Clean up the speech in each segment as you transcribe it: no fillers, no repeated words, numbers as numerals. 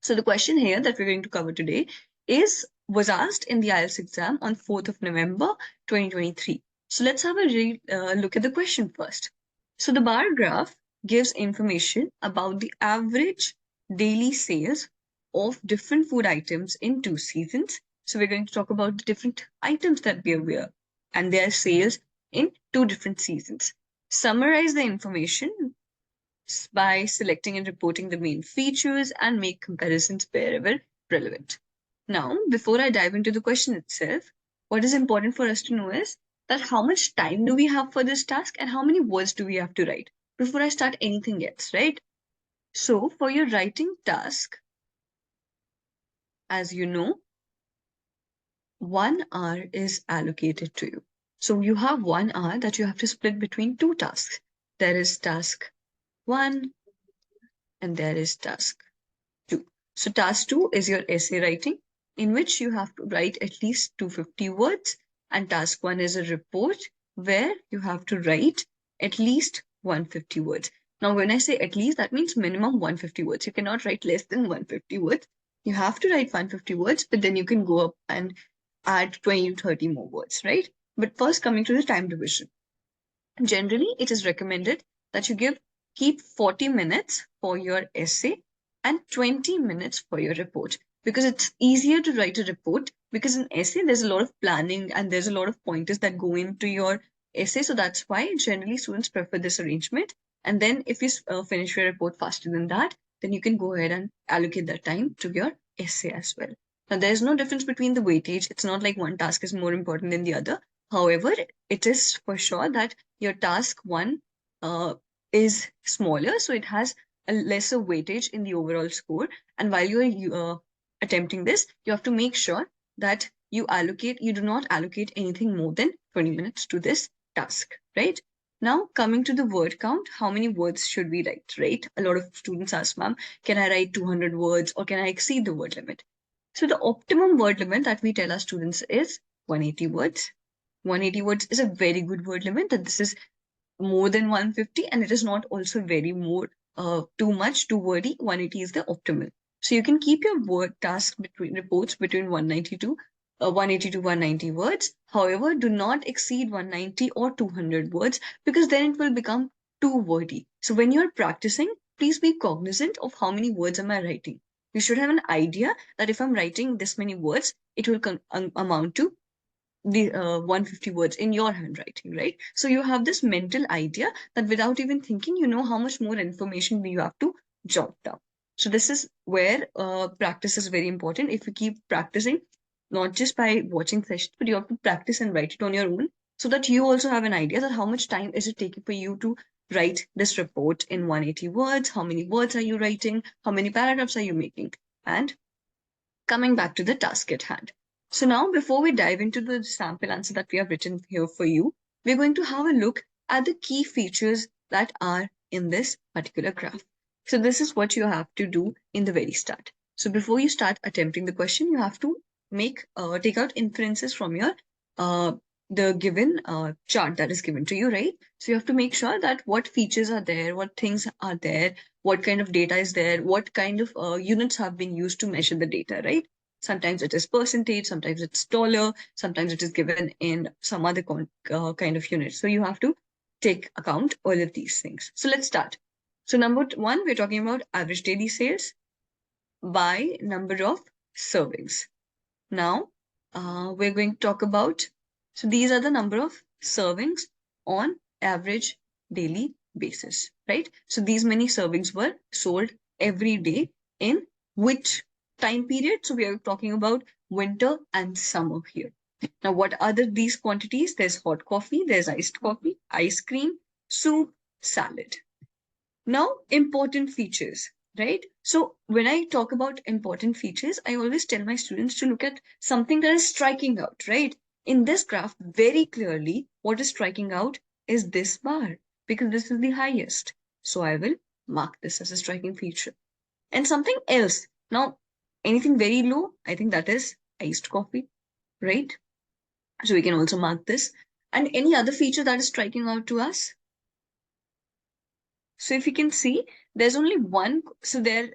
So the question here that we're going to cover today was asked in the IELTS exam on 4th of November 2023. So let's have a look at the question first. So the bar graph gives information about the average daily sales of different food items in 2 seasons. So we're going to talk about the different items that we wear and their sales in 2 different seasons. Summarize the information by selecting and reporting the main features and make comparisons wherever relevant. Now, before I dive into the question itself, what is important for us to know is that how much time do we have for this task and how many words do we have to write before I start anything else, right? So, for your writing task, as you know, 1 hour is allocated to you. So, you have 1 hour that you have to split between 2 tasks. There is task 1 and there is task 2. So task 2 is your essay writing, in which you have to write at least 250 words, and task 1 is a report where you have to write at least 150 words. Now, when I say at least, that means minimum 150 words. You cannot write less than 150 words. You have to write 150 words, but then you can go up and add 20 to 30 more words, right? But first, coming to the time division. Generally, it is recommended that you keep 40 minutes for your essay and 20 minutes for your report, because it's easier to write a report, because in essay there's a lot of planning and there's a lot of pointers that go into your essay. So that's why generally students prefer this arrangement. And then if you finish your report faster than that, then you can go ahead and allocate that time to your essay as well. Now, there's no difference between the weightage. It's not like one task is more important than the other. However, it is for sure that your task 1 is smaller, so it has a lesser weightage in the overall score. And while you are attempting this, you have to make sure that you do not allocate anything more than 20 minutes to this task, right? Now, coming to the word count, how many words should we write, right? A lot of students ask, ma'am, can I write 200 words or can I exceed the word limit? So the optimum word limit that we tell our students is 180 words. 180 words is a very good word limit, that this is more than 150, and it is not also very more too much, too wordy. 180 is the optimal. So you can keep your word task reports between 180 to 190 words. However, do not exceed 190 or 200 words, because then it will become too wordy. So when you're practicing, please be cognizant of how many words am I writing. You should have an idea that if I'm writing this many words, it will amount to the 150 words in your handwriting, right? So you have this mental idea that without even thinking, you know how much more information you have to jot down. So this is where practice is very important. If you keep practicing, not just by watching sessions, but you have to practice and write it on your own, so that you also have an idea that how much time is it taking for you to write this report in 180 words, how many words are you writing, how many paragraphs are you making. And coming back to the task at hand. So now, before we dive into the sample answer that we have written here for you, we're going to have a look at the key features that are in this particular graph. So this is what you have to do in the very start. So before you start attempting the question, you have to take out inferences from your the given chart that is given to you, right? So you have to make sure that what features are there, what things are there, what kind of data is there, what kind of units have been used to measure the data, right? Sometimes it is percentage, sometimes it's dollar, sometimes it is given in some other kind of unit. So you have to take account all of these things. So let's start. So number 1, we're talking about average daily sales by number of servings. Now, we're going to talk about, so these are the number of servings on average daily basis, right? So these many servings were sold every day in which time period? So we are talking about winter and summer here. Now, what are these quantities? There's hot coffee, there's iced coffee, ice cream, soup, salad. Now, important features, right? So when I talk about important features, I always tell my students to look at something that is striking out, right? In this graph, very clearly, what is striking out is this bar, because this is the highest. So I will mark this as a striking feature. And something else. Now, anything very low, I think that is iced coffee, right? So we can also mark this. And any other feature that is striking out to us? So if you can see, there's only one. So there,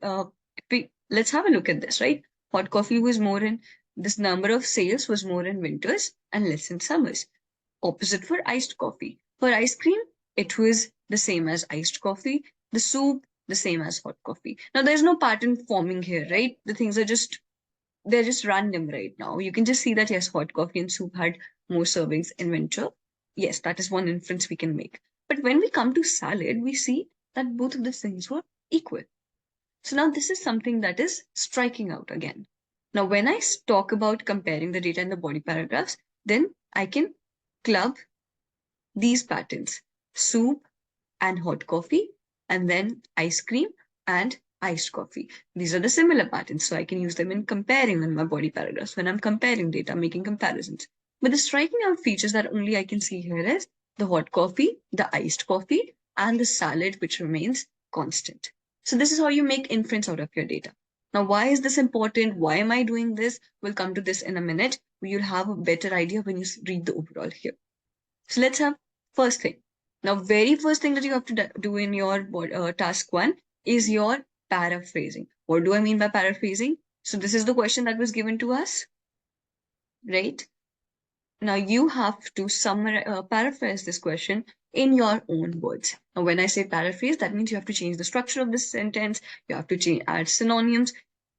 let's have a look at this, right? Hot coffee was more in, this number of sales was more in winters and less in summers. Opposite for iced coffee. For ice cream, it was the same as iced coffee. The soup, the same as hot coffee. Now, there's no pattern forming here, right? The things are just, they're just random right now. You can just see that, yes, hot coffee and soup had more servings in winter. Yes, that is one inference we can make. But when we come to salad, we see that both of these things were equal. So now this is something that is striking out again. Now, when I talk about comparing the data in the body paragraphs, then I can club these patterns: soup and hot coffee, and then ice cream and iced coffee. These are the similar patterns, so I can use them in comparing in my body paragraphs when I'm comparing data, making comparisons. But the striking out features that only I can see here is the hot coffee, the iced coffee, and the salad, which remains constant. So this is how you make inference out of your data. Now, why is this important? Why am I doing this? We'll come to this in a minute. You'll have a better idea when you read the overall here. So let's have first thing. Now, very first thing that you have to do in your task one is your paraphrasing. What do I mean by paraphrasing? So this is the question that was given to us, right? Now you have to paraphrase this question in your own words. Now, when I say paraphrase, that means you have to change the structure of this sentence. You have to add synonyms.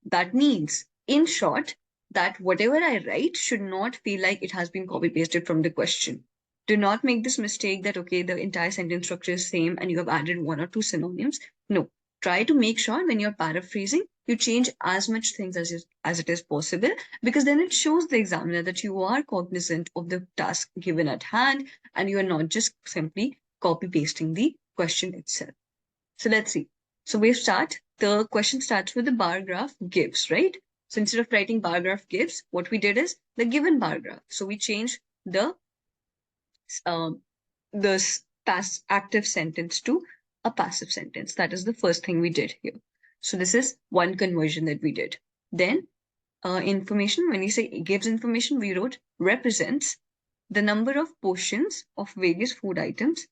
That means, in short, that whatever I write should not feel like it has been copy pasted from the question. Do not make this mistake that, okay, the entire sentence structure is same and you have added one or two synonyms. No, try to make sure when you're paraphrasing, you change as much things as it is possible, because then it shows the examiner that you are cognizant of the task given at hand and you are not just simply copy pasting the question itself. So let's see. So we start. The question starts with the bar graph gives, right? So instead of writing bar graph gives, what we did is the given bar graph. So we changed um, the active sentence to a passive sentence. That is the first thing we did here. So this is one conversion that we did. Then information, when we say gives information, we wrote represents the number of portions of various food items.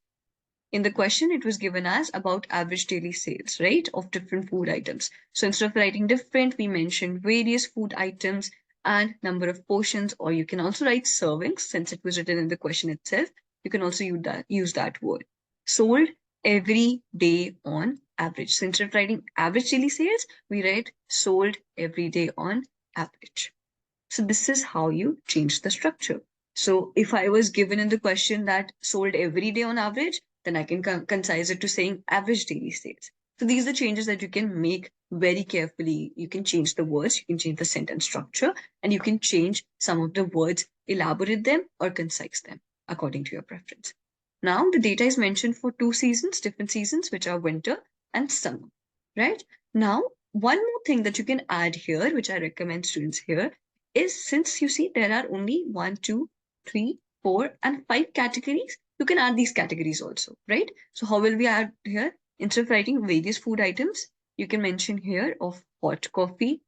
In the question, it was given as about average daily sales, right, of different food items. So instead of writing different, we mentioned various food items and number of portions, or you can also write servings since it was written in the question itself. You can also use that word. Sold every day on average. So instead of writing average daily sales, we write sold every day on average. So this is how you change the structure. So if I was given in the question that sold every day on average, then I can concise it to saying average daily sales. So these are the changes that you can make very carefully. You can change the words, you can change the sentence structure, and you can change some of the words, elaborate them or concise them according to your preference. Now the data is mentioned for two seasons, different seasons, which are winter and summer, right? Now, one more thing that you can add here, which I recommend students here, is since you see there are only 1, 2, 3, 4, and 5 categories, you can add these categories also, right? So how will we add here? Instead of writing various food items, you can mention here of hot coffee,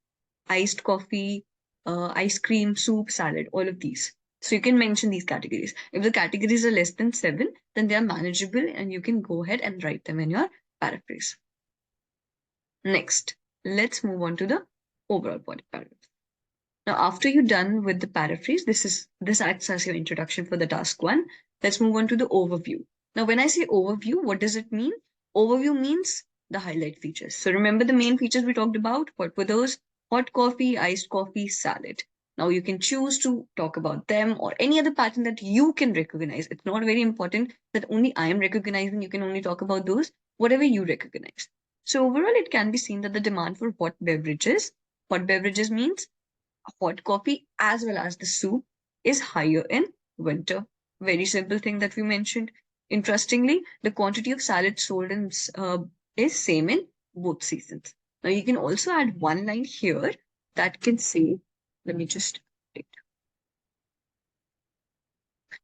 iced coffee, ice cream, soup, salad, all of these. So you can mention these categories. If the categories are less than 7, then they are manageable and you can go ahead and write them in your paraphrase. Next, let's move on to the overall body paragraph. Now, after you're done with the paraphrase, this acts as your introduction for the task one. Let's move on to the overview. Now, when I say overview, what does it mean? Overview means the highlight features. So remember the main features we talked about? What were those? Hot coffee, iced coffee, salad. Now you can choose to talk about them or any other pattern that you can recognize. It's not very important that only I am recognizing. You can only talk about those, whatever you recognize. So overall, it can be seen that the demand for hot beverages means hot coffee as well as the soup is higher in winter. Very simple thing that we mentioned. Interestingly, the quantity of salad sold is same in both seasons. Now you can also add one line here that can say, let me just write.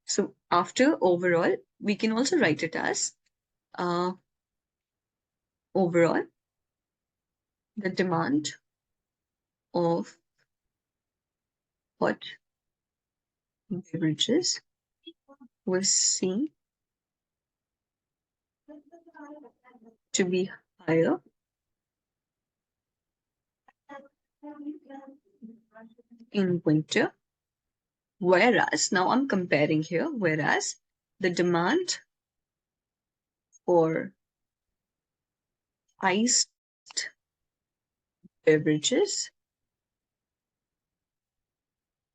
So after overall, we can also write it as overall, the demand of hot beverages was seen to be higher in winter. Whereas, now I'm comparing here, whereas the demand for iced beverages,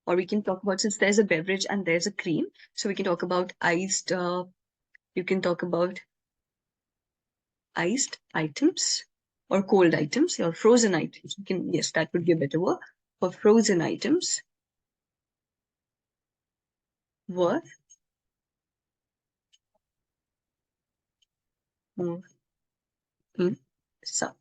or we can talk about, since there's a beverage and there's a cream, so we can talk about iced, you can talk about iced items or cold items or frozen items. You can, yes, that would be a better word. For frozen items were more in summer.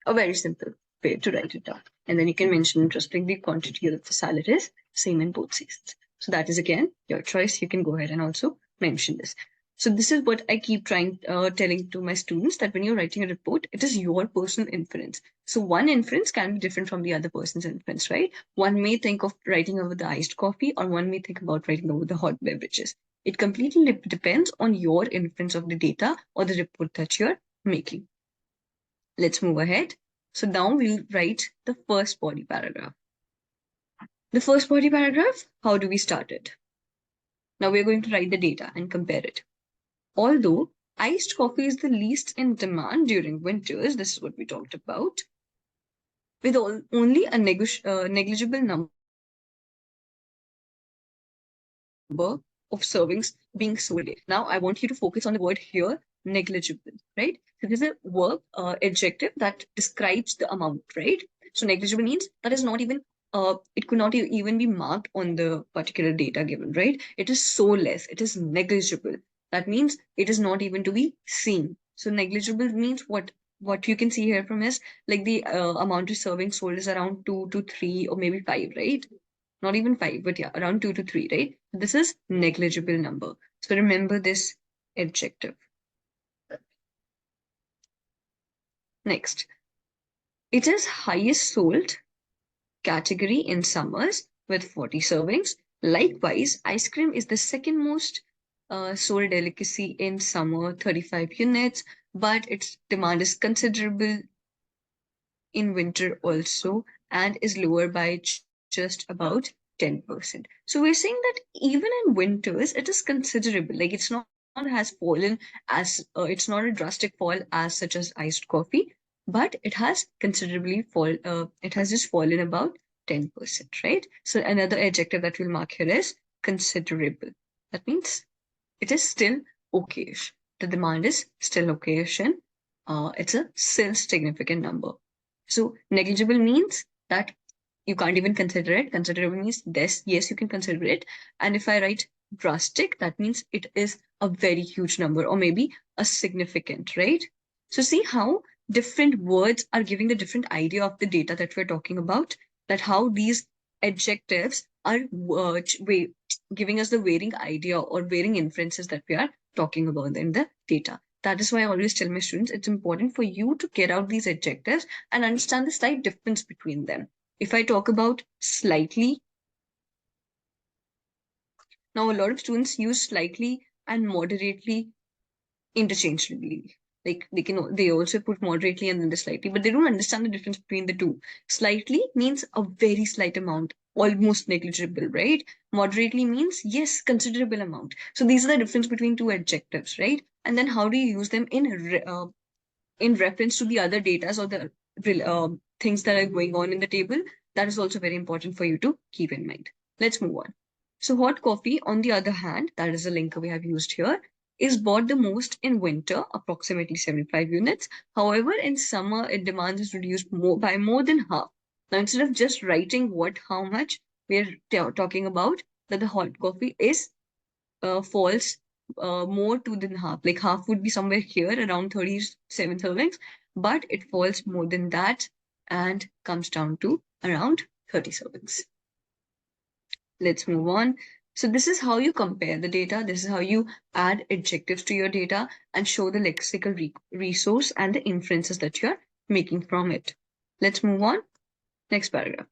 A very simple way to write it down. And then you can mention interestingly quantity of the salad is same in both seasons. So that is again your choice. You can go ahead and also mention this. So this is what I keep telling to my students, that when you're writing a report, it is your personal inference. So one inference can be different from the other person's inference, right? One may think of writing over the iced coffee, or one may think about writing over the hot beverages. It completely depends on your inference of the data or the report that you're making. Let's move ahead. So now we'll write the first body paragraph. The first body paragraph, how do we start it? Now we're going to write the data and compare it. Although iced coffee is the least in demand during winters, this is what we talked about, with only a negligible number of servings being sold. Now I want you to focus on the word here, negligible, right? So this is a verb adjective that describes the amount, right? So negligible means that is not even it could not even be marked on the particular data given, right? It is so less, it is negligible. That means it is not even to be seen. So negligible means what you can see here from is like the amount of servings sold is around 2 to 3 or maybe 5, right? Not even 5, but yeah, around 2 to 3, right? This is negligible number. So remember this adjective. Next, it is highest sold category in summers with 40 servings. Likewise, ice cream is the second most sold delicacy in summer, 35 units, but its demand is considerable in winter also and is lower by just about 10%. So we're saying that even in winters, it is considerable. Like it's not has fallen as it's not a drastic fall as such as iced coffee, but it has considerably fall. It has just fallen about 10%, right? So another adjective that we'll mark here is considerable. That means it is still okayish. The demand is still okayish, and it's a still significant number. So negligible means that you can't even consider it. Considerable means yes, you can consider it. And if I write drastic, that means it is a very huge number or maybe a significant, right? So see how different words are giving the different idea of the data that we're talking about, that how these adjectives are giving us the varying idea or varying inferences that we are talking about in the data. That is why I always tell my students it's important for you to get out these adjectives and understand the slight difference between them. If I talk about slightly, now a lot of students use slightly and moderately interchangeably. Like they also put moderately and then the slightly, but they don't understand the difference between the two. Slightly means a very slight amount, almost negligible, right? Moderately means yes, considerable amount. So these are the difference between two adjectives, right? And then how do you use them in reference to the other data or the things that are going on in the table? That is also very important for you to keep in mind. Let's move on. So hot coffee, on the other hand, that is the linker we have used here, is bought the most in winter, approximately 75 units. However, in summer, its demand is reduced by more than half. Now, instead of just writing how much, we're talking about that the hot coffee is falls more to than half. Like half would be somewhere here around 37 servings, but it falls more than that and comes down to around 30 servings. Let's move on. So this is how you compare the data. This is how you add adjectives to your data and show the lexical resource and the inferences that you're making from it. Let's move on. Next paragraph.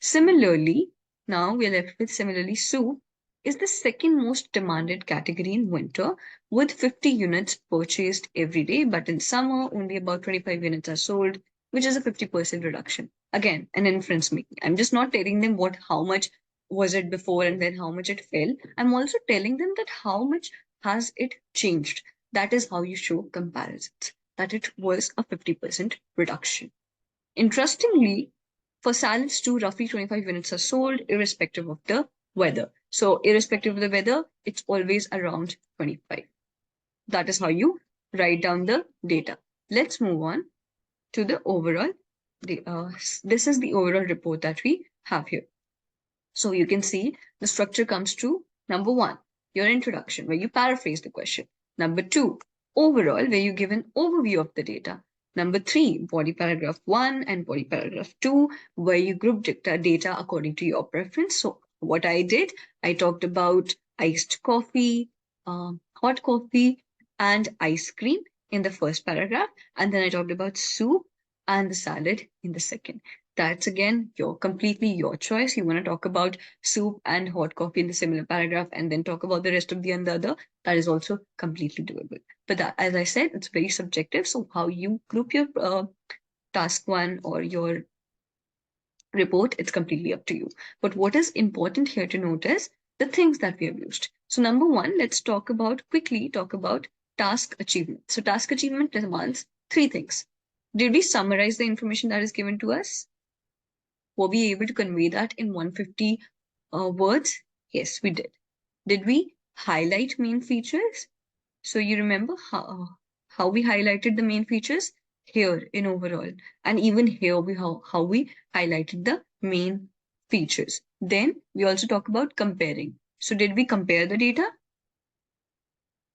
Similarly, now we're left with similarly soup is the second most demanded category in winter with 50 units purchased every day, but in summer only about 25 units are sold. which is a 50% reduction. Again, an inference making. I'm just not telling them how much was it before and then how much it fell. I'm also telling them that how much has it changed. That is how you show comparisons, that it was a 50% reduction. Interestingly, for salads too, roughly 25 units are sold irrespective of the weather. So irrespective of the weather, it's always around 25. That is how you write down the data. Let's move on to the overall. This is the overall report that we have here. So you can see the structure comes to number 1, your introduction, where you paraphrase the question. Number 2, overall, where you give an overview of the data. Number 3, body paragraph 1 and body paragraph 2, where you group data according to your preference. So what I did, I talked about iced coffee, hot coffee, and ice cream in the first paragraph. And then I talked about soup and the salad in the second. That's again completely your choice. You want to talk about soup and hot coffee in the similar paragraph and then talk about the rest of the other. That is also completely doable. But that, as I said, it's very subjective. So how you group your task 1 or your report, it's completely up to you. But what is important here to notice the things that we have used. So number 1, let's quickly talk about task achievement. So task achievement demands 3 things. Did we summarize the information that is given to us? Were we able to convey that in 150 words? Yes, we did. Did we highlight main features? So you remember how we highlighted the main features? Here in overall. And even here, how we highlighted the main features. Then we also talk about comparing. So did we compare the data?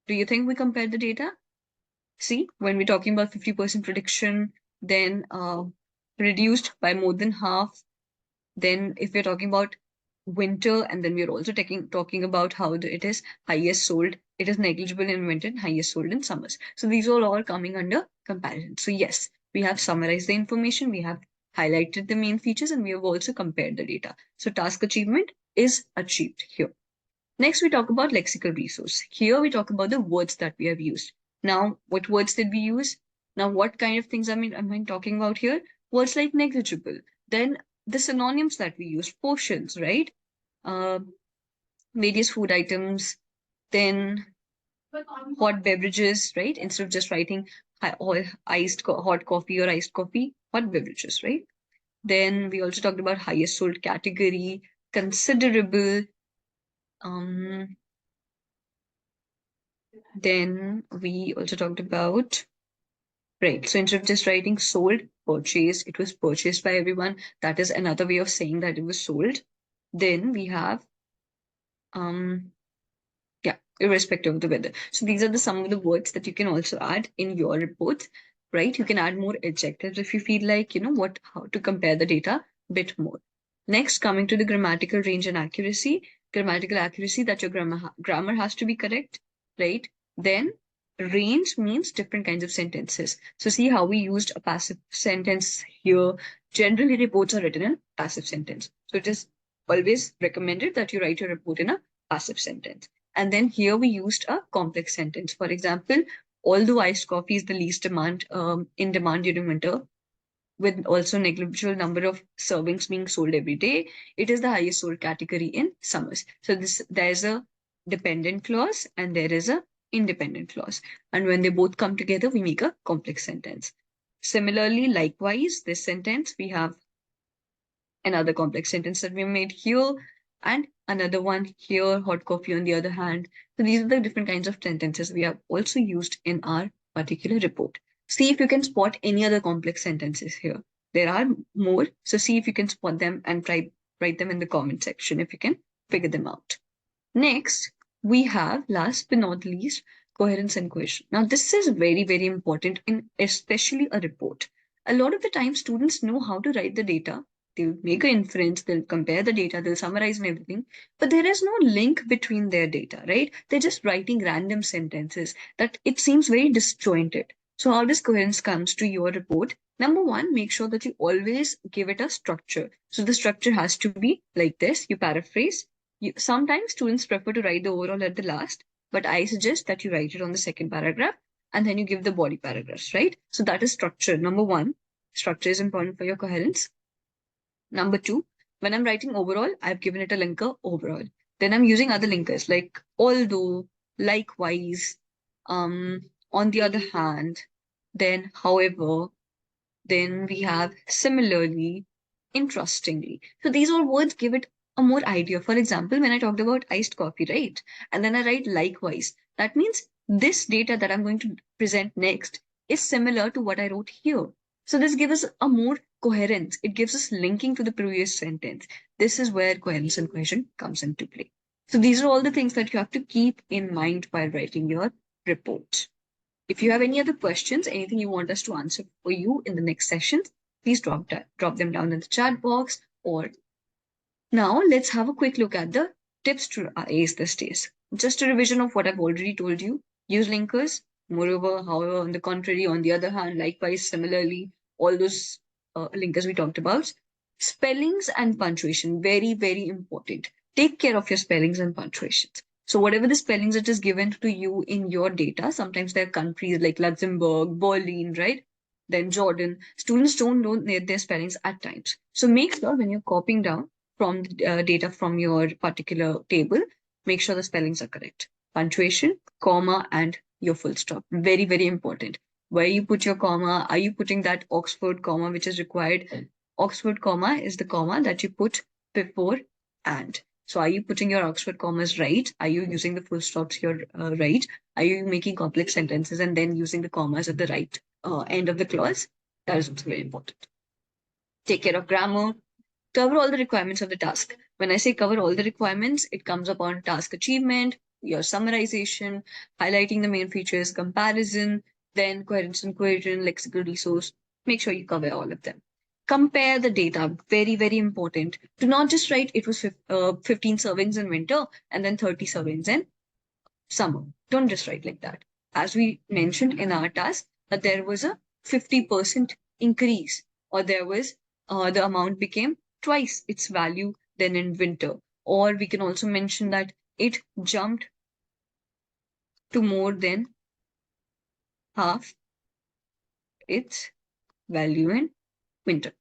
Do you think we compared the data? See, when we're talking about 50% prediction, then reduced by more than half. Then if we're talking about winter, and then we're also talking about how it is highest sold, it is negligible in winter and highest sold in summers. So these are all coming under comparison. So yes, we have summarized the information, we have highlighted the main features, and we have also compared the data. So task achievement is achieved here. Next, we talk about lexical resource. Here we talk about the words that we have used. Now, what words did we use? Now, what kind of things am I talking about here? Words like negligible. Then the synonyms that we use, portions, right? Various food items, then hot beverages, right? Instead of just writing hot coffee or iced coffee, hot beverages, right? Then we also talked about highest sold category, considerable. Then we also talked about, right, so instead of just writing sold, purchased, it was purchased by everyone. That is another way of saying that it was sold. Then we have irrespective of the weather. So these are some of the words that you can also add in your reports, right? You can add more adjectives if you feel like, how to compare the data a bit more. Next, coming to the grammatical range and accuracy. Grammatical accuracy, that your grammar has to be correct, right? Then range means different kinds of sentences. So see how we used a passive sentence here. Generally, reports are written in passive sentence. So it is always recommended that you write your report in a passive sentence. And then here we used a complex sentence. For example, although iced coffee is the least in demand during winter, with also negligible number of servings being sold every day, it is the highest sold category in summers. So there's a dependent clause and there is a independent clause. And when they both come together, we make a complex sentence. Similarly, likewise, this sentence, we have another complex sentence that we made here, and another one here, hot coffee on the other hand. So these are the different kinds of sentences we have also used in our particular report. See if you can spot any other complex sentences here. There are more, so see if you can spot them and write them in the comment section if you can figure them out. Next, we have, last but not least, coherence and cohesion. Now, this is very, very important in especially a report. A lot of the time, students know how to write the data. They'll make an inference, they'll compare the data, they'll summarize and everything, but there is no link between their data, right? They're just writing random sentences that it seems very disjointed. So how this coherence comes to your report? Number 1, make sure that you always give it a structure. So the structure has to be like this. You paraphrase. Sometimes students prefer to write the overall at the last, but I suggest that you write it on the second paragraph and then you give the body paragraphs, right? So that is structure number 1. Structure is important for your coherence. Number two, when I'm writing overall, I've given it a linker overall. Then I'm using other linkers like although, likewise, on the other hand, then however, then we have similarly, interestingly. So these all words give it a more idea. For example, when I talked about iced coffee, right? And then I write likewise. That means this data that I'm going to present next is similar to what I wrote here. So this gives us a more coherence. It gives us linking to the previous sentence. This is where coherence and cohesion comes into play. So these are all the things that you have to keep in mind while writing your report. If you have any other questions, anything you want us to answer for you in the next sessions, please drop them down in the chat box. Or now let's have a quick look at the tips to ace this test. Just a revision of what I've already told you. Use linkers. Moreover, however, on the contrary, on the other hand, likewise, similarly, all those linkers we talked about. Spellings and punctuation, very, very important. Take care of your spellings and punctuations. So whatever the spellings that is given to you in your data, sometimes there are countries like Luxembourg, Berlin, right? Then Jordan. Students don't know their spellings at times. So make sure when you're copying down from data from your particular table, make sure the spellings are correct. Punctuation, comma, and your full stop. Very, very important. Where you put your comma, are you putting that Oxford comma which is required? Oxford comma is the comma that you put before and. So are you putting your Oxford commas right? Are you using the full stops here right? Are you making complex sentences and then using the commas at the right end of the clause? That is also very important. Take care of grammar. Cover all the requirements of the task. When I say cover all the requirements, it comes upon task achievement, your summarization, highlighting the main features, comparison, then coherence and cohesion, lexical resource. Make sure you cover all of them. Compare the data. Very, very important. Do not just write it was 15 servings in winter and then 30 servings in summer. Don't just write like that. As we mentioned in our task, that there was a 50% increase, or there was the amount became twice its value than in winter. Or we can also mention that it jumped to more than half its value in winter.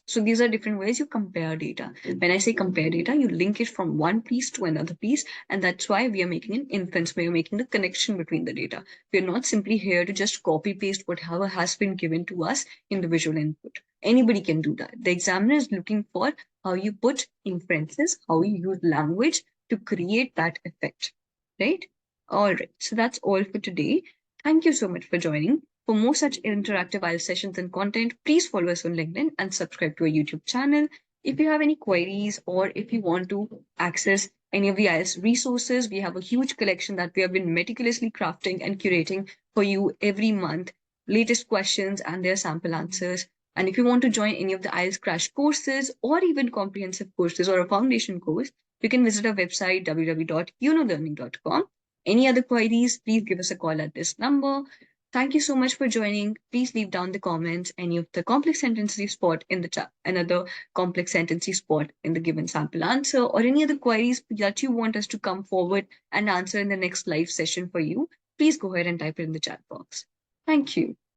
So these are different ways you compare data. When I say compare data, you link it from one piece to another piece, and that's why we are making an inference, we are making the connection between the data. We are not simply here to just copy paste whatever has been given to us in the visual input. Anybody can do that. The examiner is looking for how you put inferences, how you use language to create that effect, right? All right, so that's all for today. Thank you so much for joining. For more such interactive IELTS sessions and content, please follow us on LinkedIn and subscribe to our YouTube channel. If you have any queries or if you want to access any of the IELTS resources, we have a huge collection that we have been meticulously crafting and curating for you every month. Latest questions and their sample answers. And if you want to join any of the IELTS crash courses or even comprehensive courses or a foundation course, you can visit our website www.yunolearning.com. Any other queries, please give us a call at this number. Thank you so much for joining. Please leave down the comments any of the complex sentences you spot in the chat, another complex sentence you spot in the given sample answer, or any other queries that you want us to come forward and answer in the next live session for you. Please go ahead and type it in the chat box. Thank you.